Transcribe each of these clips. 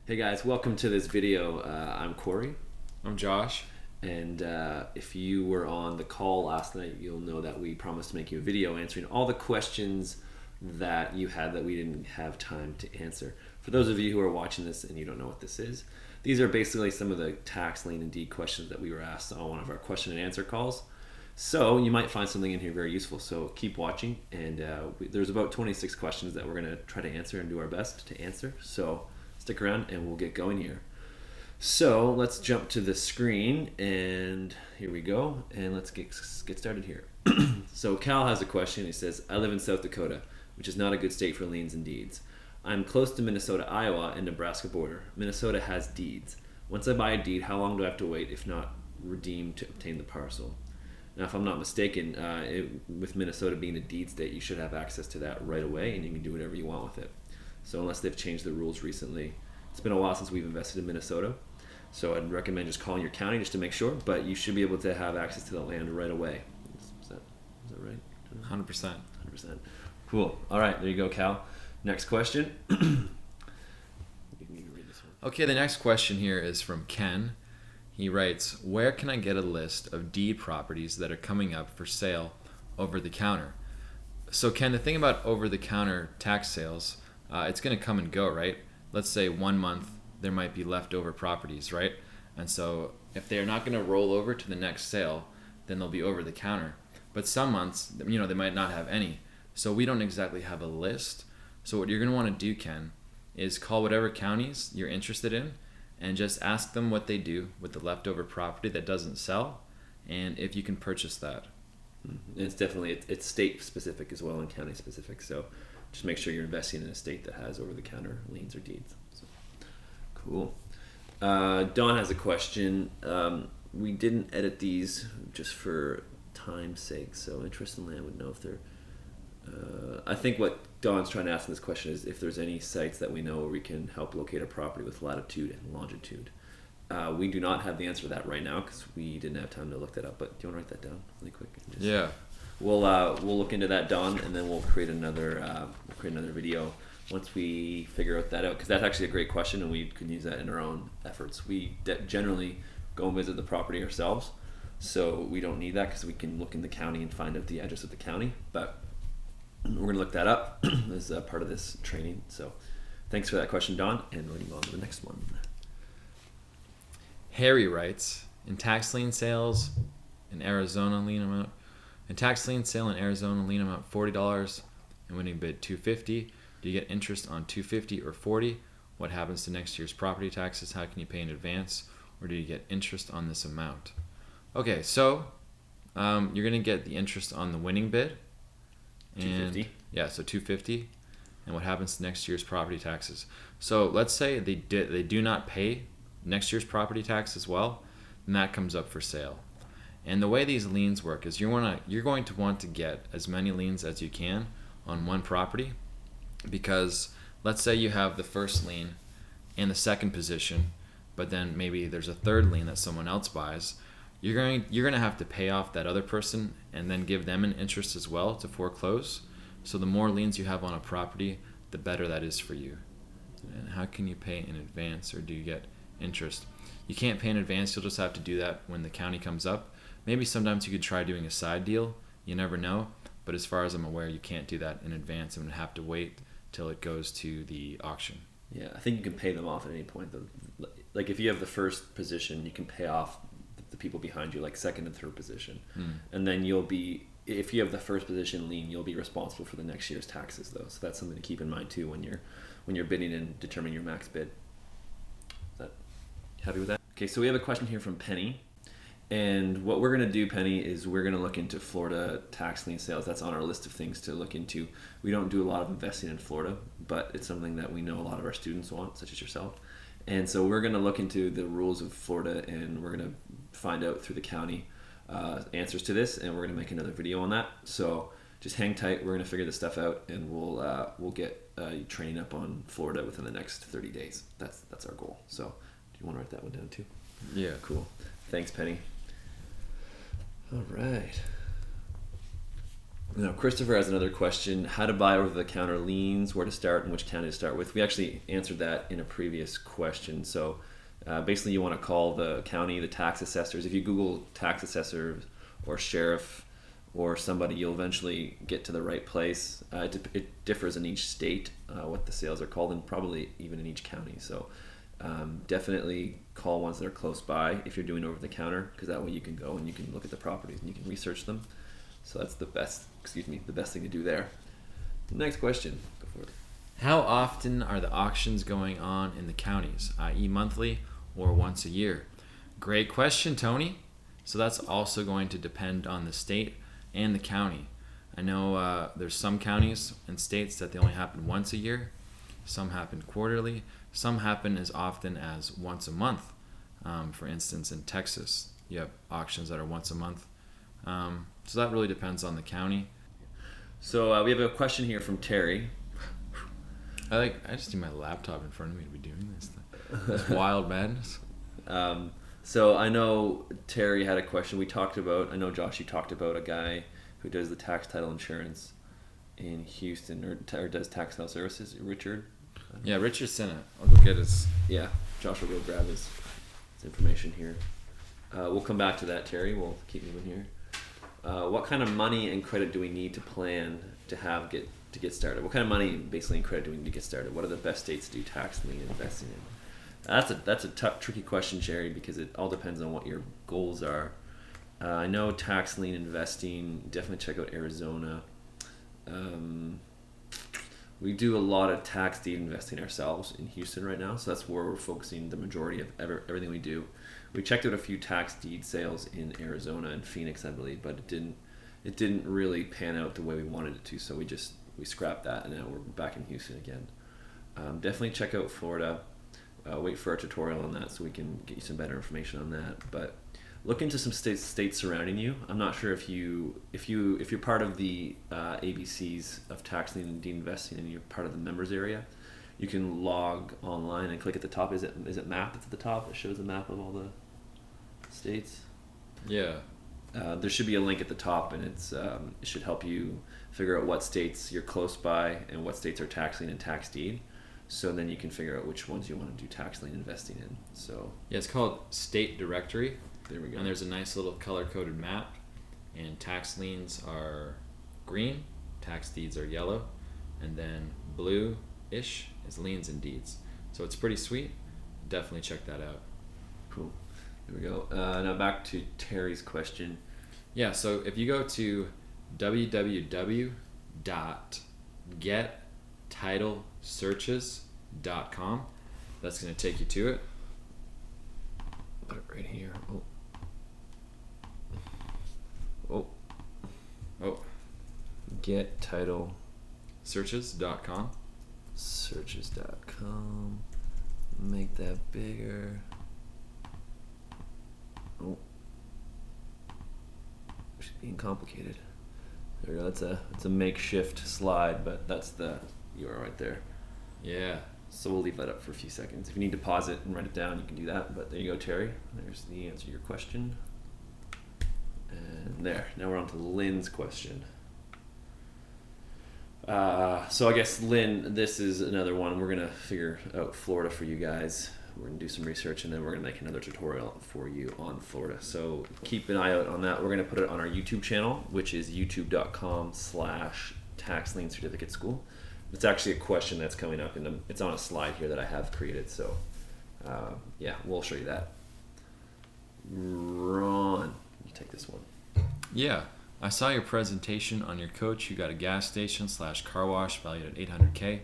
Hey guys, welcome to this video. I'm Corey, I'm Josh. and if you were on the call last night, you'll know that we promised to make you a video answering all the questions that you had that we didn't have time to answer. For those of you who are watching this and you don't know what this is, these are basically some of the tax lien and deed questions that we were asked on one of our question and answer calls. So you might find something in here very useful, so keep watching, and there's about 26 questions that we're going to try to answer and do our best to answer. So stick around and we'll get going here. So let's jump to the screen, and here we go, and let's get started here. So Cal has a question. He says, I live in South Dakota, which is not a good state for liens and deeds. I'm close to Minnesota, Iowa, and Nebraska border. Minnesota has deeds. Once I buy a deed, how long do I have to wait, if not redeem, to obtain the parcel? Now, if I'm not mistaken, with Minnesota being a deed state, you should have access to that right away, and you can do whatever you want with it. So unless they've changed the rules recently, it's been a while since we've invested in Minnesota. So I'd recommend just calling your county just to make sure, but you should be able to have access to the land right away. Is that right? 100%. 100%. Cool. All right, there you go, Cal. Next question. You can read this one. Okay, the next question here is from Ken. He writes, where can I get a list of deed properties that are coming up for sale over the counter? So Ken, the thing about over the counter tax sales, it's going to come and go, right? Let's say 1 month there might be leftover properties, right? And so if they're not going to roll over to the next sale, then they'll be over the counter. But some months, they might not have any. So we don't exactly have a list. So what you're going to want to do, Ken, is call whatever counties you're interested in and just ask them what they do with the leftover property that doesn't sell, and if you can purchase that. It's definitely, it's state specific as well and county specific. So just make sure you're investing in a state that has over-the-counter liens or deeds. So, cool. Don has a question. We didn't edit these just for time's sake, so Interest in Land would know if they're... I think what Don's trying to ask in this question is if there's any sites that we know where we can help locate a property with latitude and longitude. We do not have the answer to that right now because we didn't have time to look that up, but do you want to write that down really quick? Yeah. We'll look into that, Don, and then we'll create another video once we figure that out, because that's actually a great question, and we can use that in our own efforts. We generally go and visit the property ourselves, so we don't need that because we can look in the county and find out the address of the county, but we're going to look that up as part of this training. So thanks for that question, Don, and we'll move on to the next one. Harry writes, in tax lien sales in Arizona lien amount, in tax lien sale in Arizona lien amount $40 and winning bid $250, do you get interest on $250 or $40? What happens to next year's property taxes? How can you pay in advance, or do you get interest on this amount? Okay, so you're going to get the interest on the winning bid. $250. Yeah, so $250. And what happens to next year's property taxes? So let's say they do not pay next year's property tax as well, then that comes up for sale. And the way these liens work is you're going to want to get as many liens as you can on one property, because let's say you have the first lien and the second position, but then maybe there's a third lien that someone else buys. You're going to have to pay off that other person and then give them an interest as well to foreclose. So the more liens you have on a property, the better that is for you. And how can you pay in advance, or do you get interest? You can't pay in advance. You'll just have to do that when the county comes up. Maybe sometimes you could try doing a side deal. You never know. But as far as I'm aware, you can't do that in advance. I'm going to have to wait till it goes to the auction. Yeah, I think you can pay them off at any point. Like if you have the first position, you can pay off the people behind you, like second and third position. And then if you have the first position lien, you'll be responsible for the next year's taxes, though. So that's something to keep in mind too when you're bidding and determining your max bid. Is that happy with that? Okay, so we have a question here from Penny. And what we're going to do, Penny, is we're going to look into Florida tax lien sales. That's on our list of things to look into. We don't do a lot of investing in Florida, but it's something that we know a lot of our students want, such as yourself. And so we're going to look into the rules of Florida, and we're going to find out through the county answers to this, and we're going to make another video on that. So just hang tight. We're going to figure this stuff out, and we'll get training up on Florida within the next 30 days. That's our goal. So do you want to write that one down too? Yeah. Cool. Thanks, Penny. All right. Now, Christopher has another question. How to buy over-the-counter liens, where to start, and which county to start with. We actually answered that in a previous question. So basically you want to call the county, the tax assessors. If you Google tax assessor or sheriff or somebody, you'll eventually get to the right place. It differs in each state what the sales are called, and probably even in each county. So definitely call ones that are close by if you're doing over-the-counter, because that way you can go and you can look at the properties and you can research them. So that's the best thing to do there. Next question. Go for it. How often are the auctions going on in the counties, i.e. monthly or once a year? Great question, Tony. So that's also going to depend on the state and the county. I know there's some counties and states that they only happen once a year. Some happen quarterly. Some happen as often as once a month. For instance, in Texas, you have auctions that are once a month. So that really depends on the county. So we have a question here from Terry. I just need my laptop in front of me to be doing this. This wild madness. So I know Terry had a question. I know Josh, you talked about a guy who does the tax title insurance in Houston, or does tax title services. Richard. Yeah, Richard sent it. I'll go get his. Yeah, Josh will go grab his information here. We'll come back to that, Terry. We'll keep moving here. What kind of money and credit do we need to plan to get started? What kind of money, basically, and credit do we need to get started? What are the best states to do tax lien investing in? That's a tough, tricky question, Jerry, because it all depends on what your goals are. I know tax lien investing. Definitely check out Arizona. We do a lot of tax deed investing ourselves in Houston right now, so that's where we're focusing the majority of everything we do. We checked out a few tax deed sales in Arizona and Phoenix, I believe, but it didn't really pan out the way we wanted it to, so we scrapped that, and now we're back in Houston again. Definitely check out Florida. Wait for our tutorial on that so we can get you some better information on that. But look into some states surrounding you. I'm not sure if you're part of the ABCs of tax lien deed investing and you're part of the members area. You can log online and click at the top. Is it map that's at the top? It shows a map of all the states. Yeah. There should be a link at the top, and it should help you figure out what states you're close by and what states are tax lien and tax deed. So then you can figure out which ones you want to do tax lien investing in. So yeah, it's called State Directory. There we go. And there's a nice little color-coded map. And tax liens are green, tax deeds are yellow, and then blue-ish is liens and deeds. So it's pretty sweet. Definitely check that out. Cool. There we go. Now back to Terry's question. Yeah, so if you go to www.gettitlesearches.com, that's going to take you to it. Put it right here. Oh. Get title searches.com. Searches.com. Make that bigger. Oh. It's being complicated. There we go. It's a makeshift slide, but that's the URL right there. Yeah. So we'll leave that up for a few seconds. If you need to pause it and write it down, you can do that. But there you go, Terry. There's the answer to your question. And there. Now we're on to Lynn's question. So I guess, Lynn, this is another one. We're going to figure out Florida for you guys. We're going to do some research, and then we're going to make another tutorial for you on Florida. So keep an eye out on that. We're going to put it on our YouTube channel, which is youtube.com/Tax Lien Certificate School. It's actually a question that's coming up, and it's on a slide here that I have created. So, yeah, we'll show you that. Ron, you take this one. Yeah. I saw your presentation on your coach who got a gas station / car wash valued at $800K.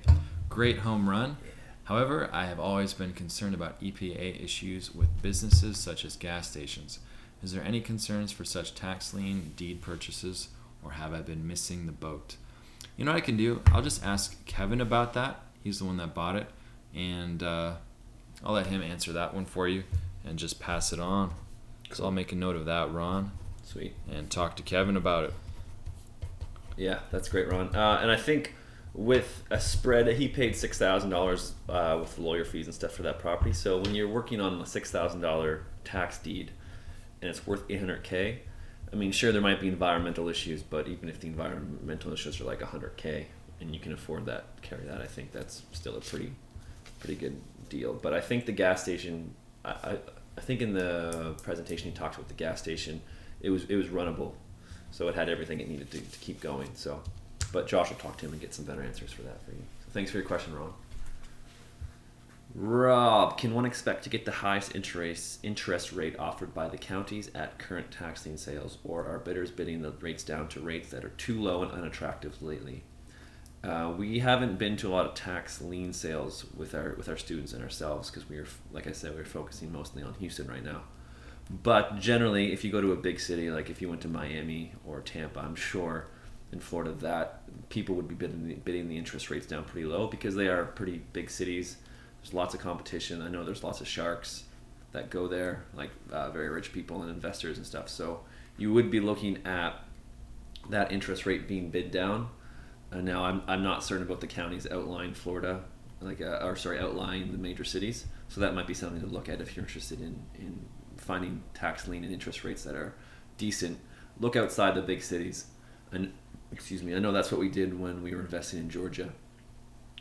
Great home run. Yeah. However, I have always been concerned about EPA issues with businesses such as gas stations. Is there any concerns for such tax lien deed purchases, or have I been missing the boat? You know what I can do? I'll just ask Kevin about that. He's the one that bought it, and I'll let him answer that one for you and just pass it on. So I'll make a note of that, Ron. Sweet. And talk to Kevin about it. Yeah, that's great, Ron. And I think with a spread, he paid $6,000 with lawyer fees and stuff for that property. So when you're working on a $6,000 tax deed and it's worth $800K, I mean, sure, there might be environmental issues, but even if the environmental issues are like $100K and you can afford that, carry that, I think that's still a pretty good deal. But I think the gas station, I think in the presentation he talked about the gas station, it was runnable, so it had everything it needed to keep going. So, but Josh will talk to him and get some better answers for that for you. So thanks for your question, Ron. Rob, can one expect to get the highest interest rate offered by the counties at current tax lien sales, or are bidders bidding the rates down to rates that are too low and unattractive lately? We haven't been to a lot of tax lien sales with our students and ourselves because like I said, we're focusing mostly on Houston right now. But generally, if you go to a big city, like if you went to Miami or Tampa, I'm sure in Florida that people would be bidding the interest rates down pretty low because they are pretty big cities. There's lots of competition. I know there's lots of sharks that go there, like very rich people and investors and stuff. So you would be looking at that interest rate being bid down. Now I'm not certain about the counties outlying Florida, outlying the major cities. So that might be something to look at if you're interested in finding tax lien and interest rates that are decent. Look outside the big cities. And I know that's what we did when we were investing in Georgia.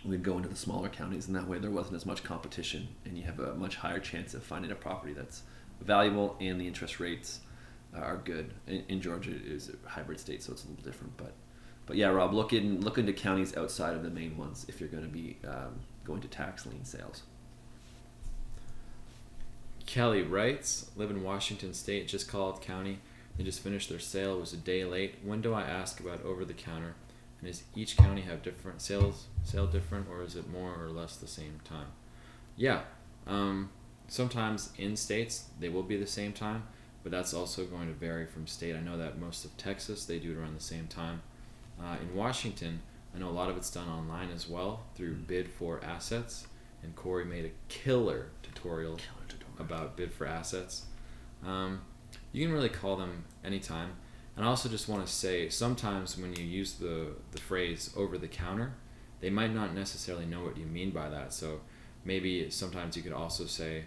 We'd go into the smaller counties, and that way there wasn't as much competition, and you have a much higher chance of finding a property that's valuable and the interest rates are good. In Georgia, it is a hybrid state, so it's a little different. But yeah, Rob, look into counties outside of the main ones if you're going to be going to tax lien sales. Kelly writes, live in Washington State, just called county. They just finished their sale, was a day late. When do I ask about over the counter? And does each county have different sale different, or is it more or less the same time? Yeah. Sometimes in states they will be the same time, but that's also going to vary from state. I know that most of Texas, they do it around the same time. In Washington, I know a lot of it's done online as well through Bid for Assets, and Corey made a killer tutorial about Bid for Assets. You can really call them anytime. And I also just want to say, sometimes when you use the phrase over the counter, they might not necessarily know what you mean by that. So maybe sometimes you could also say,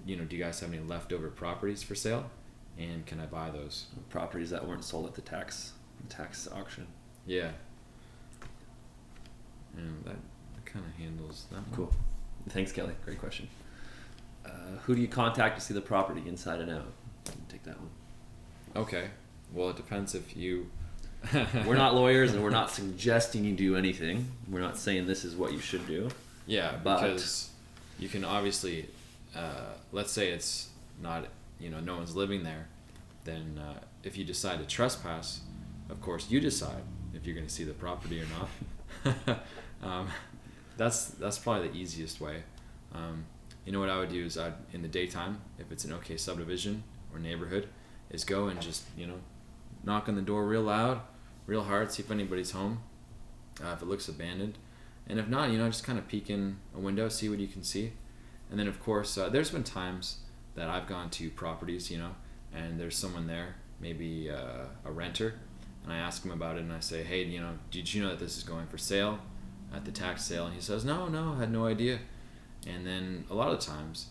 do you guys have any leftover properties for sale? And can I buy those? Properties that weren't sold at the tax auction. Yeah. And that kind of handles that one. Cool. Thanks, Kelly. Great question. Who do you contact to see the property inside and out? Take that one. Okay. Well, it depends if you... We're not lawyers, and we're not suggesting you do anything. We're not saying this is what you should do. Yeah, because you can obviously... let's say it's not... no one's living there. Then if you decide to trespass, of course, you decide if you're going to see the property or not. That's probably the easiest way. What I would do is in the daytime, if it's an okay subdivision or neighborhood, is go and just, knock on the door real loud, real hard, see if anybody's home, if it looks abandoned. And if not, just kind of peek in a window, see what you can see. And then, of course, there's been times that I've gone to properties, and there's someone there, maybe a renter, and I ask him about it, and I say, hey, did you know that this is going for sale at the tax sale? And he says, no, I had no idea. And then a lot of times,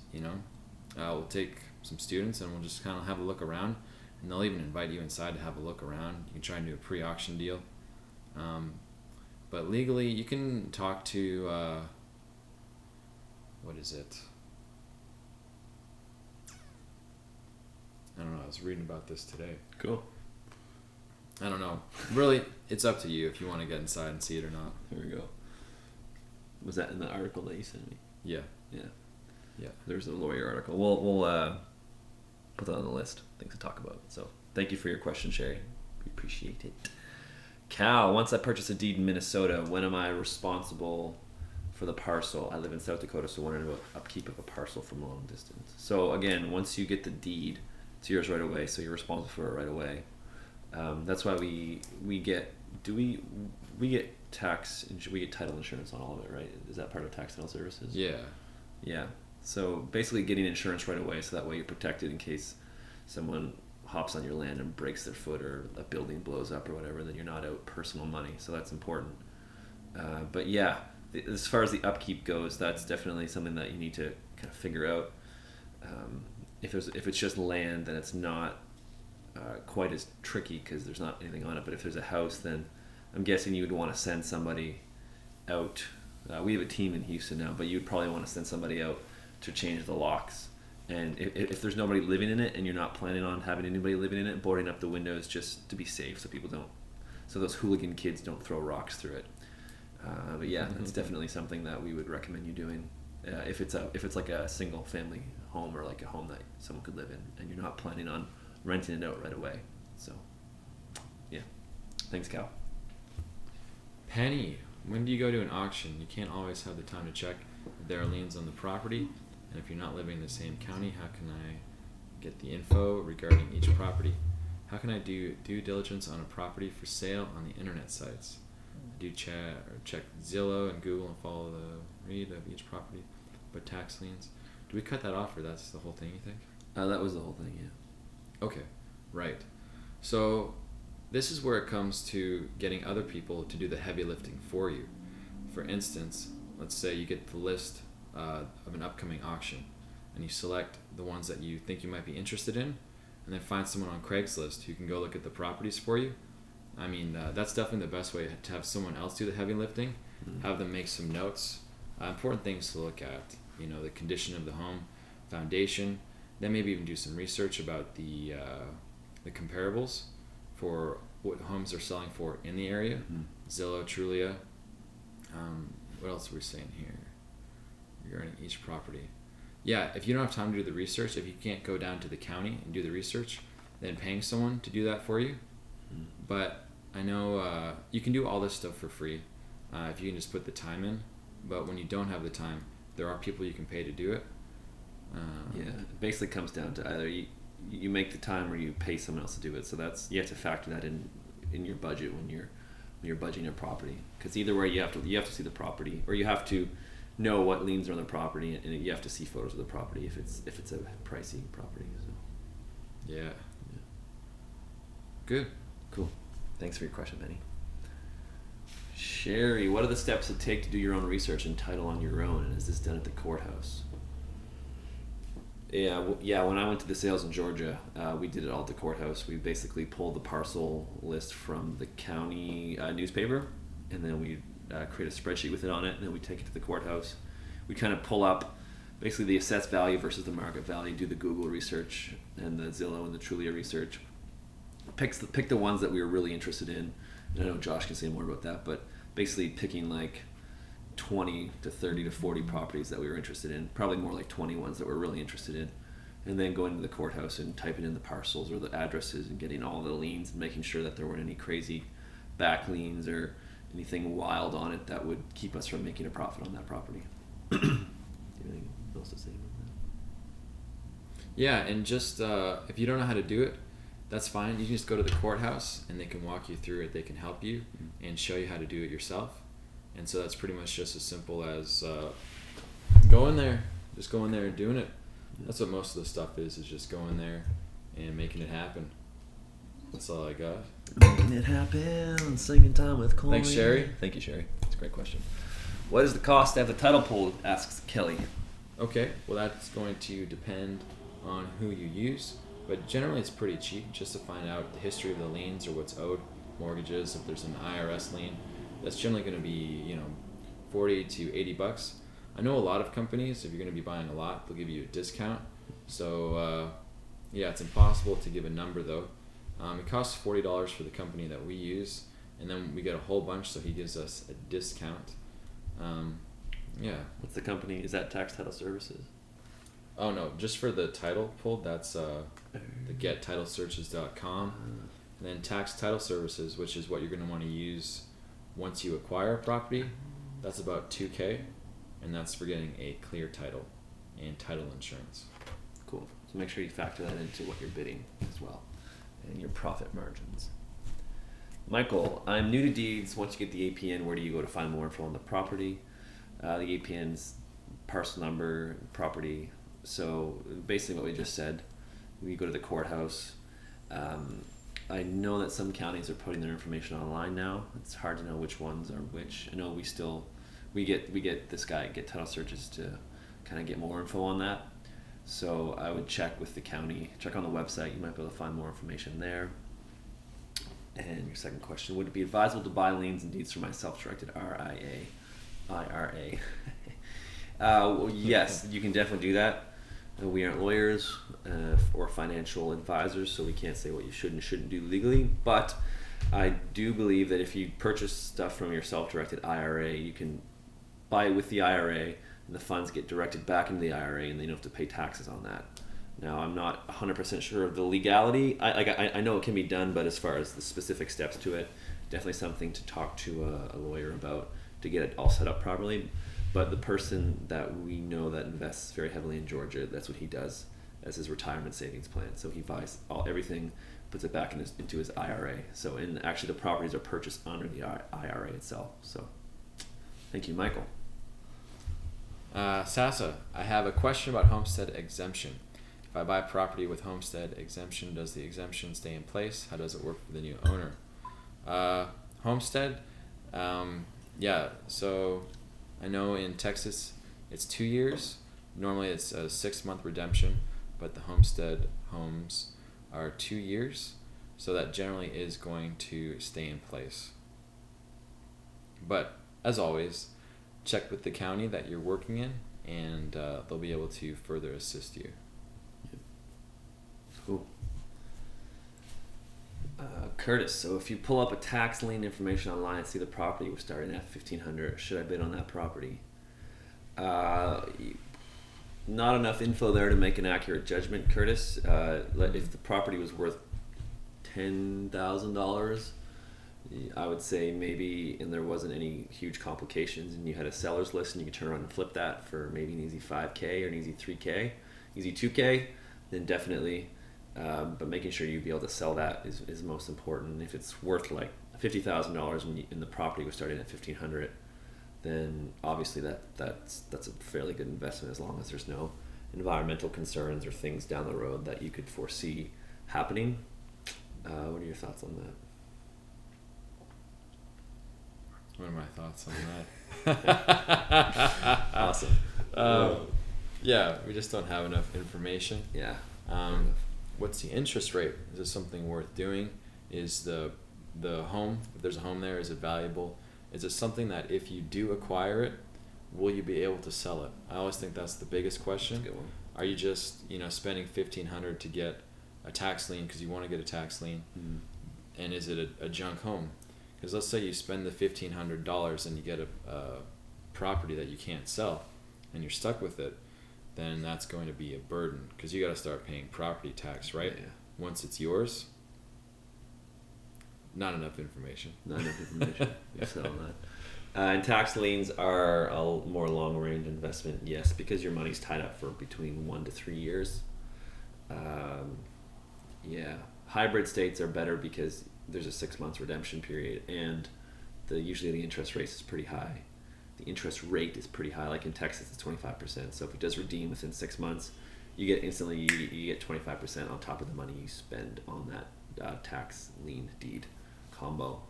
we'll take some students and we'll just kind of have a look around, and they'll even invite you inside to have a look around. You can try and do a pre-auction deal. But legally, you can talk to, what is it? I don't know. I was reading about this today. Cool. I don't know. Really, it's up to you if you want to get inside and see it or not. Here we go. Was that in the article that you sent me? Yeah. Yeah. There's a lawyer article. We'll put that on the list. Things to talk about. So thank you for your question, Sherry. We appreciate it. Cal, once I purchase a deed in Minnesota, when am I responsible for the parcel? I live in South Dakota, so wondering about upkeep of a parcel from long distance. So again, once you get the deed, it's yours right away, so you're responsible for it right away. That's why we get title insurance on all of it, right? Is that part of tax title services? Yeah. So basically getting insurance right away, so that way you're protected in case someone hops on your land and breaks their foot, or a building blows up or whatever, then you're not out personal money. So that's important. But yeah, as far as the upkeep goes, that's definitely something that you need to kind of figure out. If it's just land, then it's not quite as tricky because there's not anything on it. But if there's a house, then I'm guessing you would want to send somebody out. We have a team in Houston now, but you'd probably want to send somebody out to change the locks. And if there's nobody living in it and you're not planning on having anybody living in it, boarding up the windows just to be safe so those hooligan kids don't throw rocks through it. But yeah, that's definitely something that we would recommend you doing. If it's like a single family home or like a home that someone could live in and you're not planning on renting it out right away. So yeah, thanks, Cal. Penny, when do you go to an auction? You can't always have the time to check if there are liens on the property, and if you're not living in the same county, how can I get the info regarding each property? How can I do due diligence on a property for sale on the internet sites? I do check Zillow and Google and follow the read of each property, but tax liens. Do we cut that off, or that's the whole thing, you think? That was the whole thing, yeah. Okay, right. So this is where it comes to getting other people to do the heavy lifting for you. For instance, let's say you get the list of an upcoming auction, and you select the ones that you think you might be interested in, and then find someone on Craigslist who can go look at the properties for you. I mean, that's definitely the best way to have someone else do the heavy lifting, have them make some notes. Important things to look at, the condition of the home, foundation, then maybe even do some research about the comparables for what homes are selling for in the area. Zillow, Trulia. What else are we saying here regarding each property? Yeah, if you don't have time to do the research, if you can't go down to the county and do the research, then paying someone to do that for you. But I know you can do all this stuff for free if you can just put the time in. But when you don't have the time, there are people you can pay to do it. Yeah, it basically comes down to either you make the time or you pay someone else to do it. So you have to factor that in your budget when you're budgeting your property. Because either way, you have to see the property, or you have to know what liens are on the property, and you have to see photos of the property if it's a pricey property. So yeah. Good. Cool. Thanks for your question, Benny. Sherry, what are the steps it take to do your own research and title on your own, and is this done at the courthouse? Yeah. When I went to the sales in Georgia, we did it all at the courthouse. We basically pulled the parcel list from the county newspaper, and then we create a spreadsheet with it on it, and then we take it to the courthouse. We kind of pull up basically the assessed value versus the market value, do the Google research and the Zillow and the Trulia research. Pick the ones that we were really interested in. And I know Josh can say more about that, but basically picking like 20 to 30 to 40 properties that we were interested in, probably more like 20 ones that we're really interested in, and then going to the courthouse and typing in the parcels or the addresses and getting all the liens and making sure that there weren't any crazy back liens or anything wild on it that would keep us from making a profit on that property. Anything else to say about that? Yeah, and just if you don't know how to do it, that's fine. You can just go to the courthouse and they can walk you through it. They can help you and show you how to do it yourself. And so that's pretty much just as simple as go in there and doing it. That's what most of the stuff is just going there and making it happen. That's all I got. Making it happen, singing time with Colby. Thanks, Sherry. Thank you, Sherry. That's a great question. What is the cost to have the title pulled, asks Kelly. Okay, well that's going to depend on who you use. But generally it's pretty cheap just to find out the history of the liens or what's owed, mortgages, if there's an IRS lien. That's generally going to be, $40 to $80. I know a lot of companies, if you're going to be buying a lot, they'll give you a discount. So, it's impossible to give a number though. It costs $40 for the company that we use, and then we get a whole bunch, so he gives us a discount. What's the company? Is that Tax Title Services? Oh no, just for the title pulled, that's the gettitlesearches.com. And then Tax Title Services, which is what you're going to want to use once you acquire a property, that's about $2,000, and that's for getting a clear title and title insurance. Cool. So make sure you factor that into what you're bidding as well, and your profit margins. Michael, I'm new to deeds. Once you get the APN, where do you go to find more info on the property? The APN's parcel number, property. So basically what we just said, we go to the courthouse. I know that some counties are putting their information online now. It's hard to know which ones are which. I know we get this guy, Get Title Searches, to kind of get more info on that. So I would check with the county, check on the website. You might be able to find more information there. And your second question, would it be advisable to buy liens and deeds for my self-directed IRA? Well, yes, you can definitely do that. We aren't lawyers or financial advisors, so we can't say what you should and shouldn't do legally. But I do believe that if you purchase stuff from your self-directed IRA, you can buy it with the IRA, and the funds get directed back into the IRA, and then you don't have to pay taxes on that. Now, I'm not 100% sure of the legality. I know it can be done, but as far as the specific steps to it, definitely something to talk to a lawyer about to get it all set up properly. But the person that we know that invests very heavily in Georgia, that's what he does as his retirement savings plan. So he buys everything, puts it back into his IRA. So, and actually the properties are purchased under the IRA itself. So, thank you, Michael. Sasa, I have a question about homestead exemption. If I buy property with homestead exemption, does the exemption stay in place? How does it work for the new owner? Homestead, yeah, so I know in Texas it's 2 years. Normally it's a 6-month redemption, but the homestead homes are 2 years, so that generally is going to stay in place. But as always, check with the county that you're working in, and they'll be able to further assist you. Cool. Curtis, so if you pull up a tax lien information online and see the property was starting at $1,500, should I bid on that property? Not enough info there to make an accurate judgment, Curtis. If the property was worth $10,000, I would say maybe, and there wasn't any huge complications, and you had a seller's list and you could turn around and flip that for maybe an easy 5K or an easy 3K, easy 2K, then definitely. But making sure you'd be able to sell that is most important. If it's worth like $50,000 and the property was starting at $1,500, then obviously that's a fairly good investment, as long as there's no environmental concerns or things down the road that you could foresee happening. What are your thoughts on that? What are my thoughts on that? Awesome. Yeah, we just don't have enough information. Yeah. What's the interest rate? Is this something worth doing? Is the home, if there's a home there, is it valuable? Is it something that if you do acquire it, will you be able to sell it? I always think that's the biggest question. That's a good one. Are you just spending $1,500 to get a tax lien because you want to get a tax lien? Mm. And is it a junk home? Because let's say you spend the $1,500 and you get a property that you can't sell, and you're stuck with it, then that's going to be a burden, because you got to start paying property tax, right? Yeah. Once it's yours. Not enough information. Not enough information. You sell that. And tax liens are a more long-range investment, yes, because your money's tied up for between 1 to 3 years. Yeah, hybrid states are better because there's a 6 months redemption period, and usually the interest rate is pretty high. The interest rate is pretty high. Like in Texas, it's 25%. So if it does redeem within 6 months, you get 25% on top of the money you spend on that tax lien deed combo.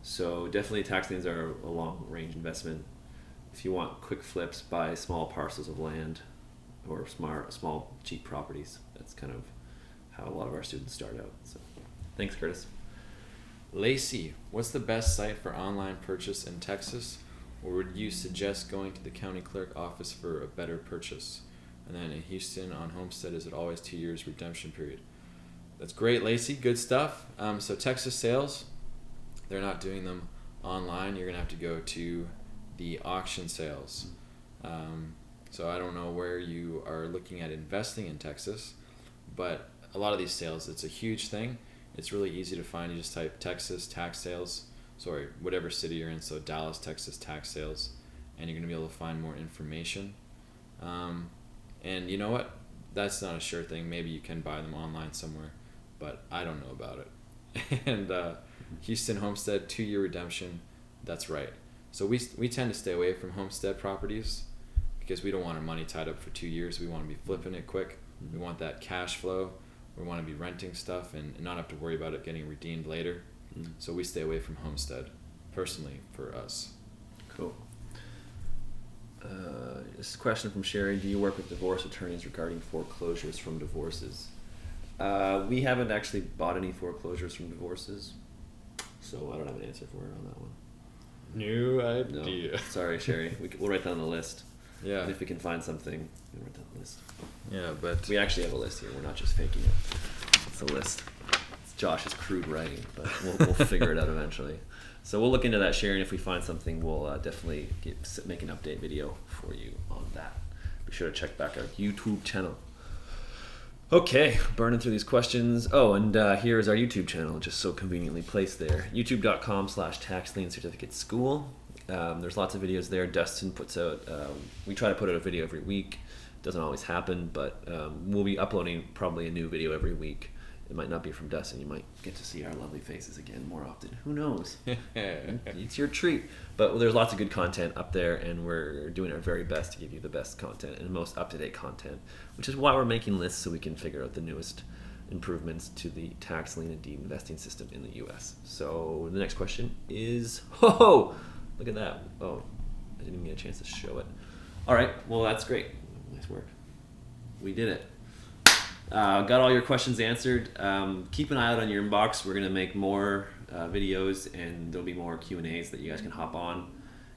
So definitely tax liens are a long range investment. If you want quick flips, buy small parcels of land or small cheap properties. That's kind of how a lot of our students start out. So thanks, Curtis. Lacey, what's the best site for online purchase in Texas? Or would you suggest going to the county clerk office for a better purchase? And then in Houston on Homestead, is it always 2 years redemption period? That's great, Lacey. Good stuff. So Texas sales, they're not doing them online. You're going to have to go to the auction sales. So I don't know where you are looking at investing in Texas, but a lot of these sales, it's a huge thing. It's really easy to find. You just type Texas tax sales. Sorry, whatever city you're in, so Dallas, Texas tax sales, and you're going to be able to find more information. And you know what? That's not a sure thing. Maybe you can buy them online somewhere, but I don't know about it. And Houston Homestead, 2-year redemption, that's right. So we tend to stay away from homestead properties because we don't want our money tied up for 2 years. We want to be flipping it quick. We want that cash flow. We want to be renting stuff and not have to worry about it getting redeemed later. So we stay away from homestead, personally, for us. Cool. This is a question from Sherry. Do you work with divorce attorneys regarding foreclosures from divorces? We haven't actually bought any foreclosures from divorces, so I don't have an answer for it on that one. New idea. No. Sorry, Sherry. We'll write down the list. Yeah. And if we can find something, we'll write down the list. Yeah, but We actually have a list here. We're not just faking it. It's a list. It's Josh's crude writing, but we'll figure it out eventually. So we'll look into that, Sherry, and if we find something, we'll definitely make an update video for you on that. Be sure to check back our YouTube channel. Okay, burning through these questions. Oh, and here is our YouTube channel, just so conveniently placed there. youtube.com/Tax Lien Certificate School. There's lots of videos there. Dustin puts out, we try to put out a video every week. Doesn't always happen, but we'll be uploading probably a new video every week. It might not be from Dustin. You might get to see our lovely faces again more often. Who knows? It's your treat. But there's lots of good content up there, and we're doing our very best to give you the best content and most up-to-date content, which is why we're making lists so we can figure out the newest improvements to the tax lien and deed investing system in the U.S. So the next question is, look at that. Oh, I didn't even get a chance to show it. All right, well, that's great. Nice work. We did it. Got all your questions answered. Keep an eye out on your inbox. We're going to make more videos, and there'll be more Q&As that you guys can hop on.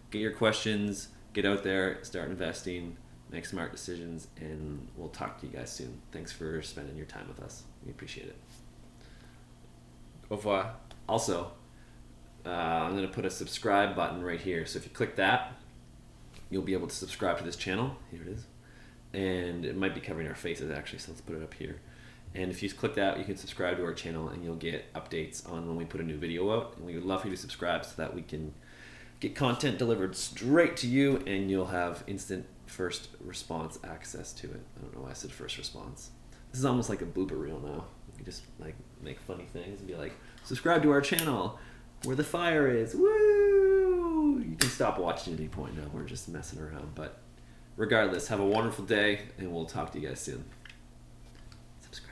Get your questions, get out there, start investing, make smart decisions, and we'll talk to you guys soon. Thanks for spending your time with us. We appreciate it. au revoir. Also, I'm going to put a subscribe button right here. So if you click that, you'll be able to subscribe to this channel. Here it is. And it might be covering our faces actually, so let's put it up here. And if you click that, you can subscribe to our channel and you'll get updates on when we put a new video out. And we would love for you to subscribe so that we can get content delivered straight to you and you'll have instant first response access to it. I don't know why I said first response. This is almost like a blooper reel now. You can just like make funny things and be like, subscribe to our channel where the fire is. Woo! You can stop watching at any point now. We're just messing around, but regardless, have a wonderful day, and we'll talk to you guys soon. Subscribe.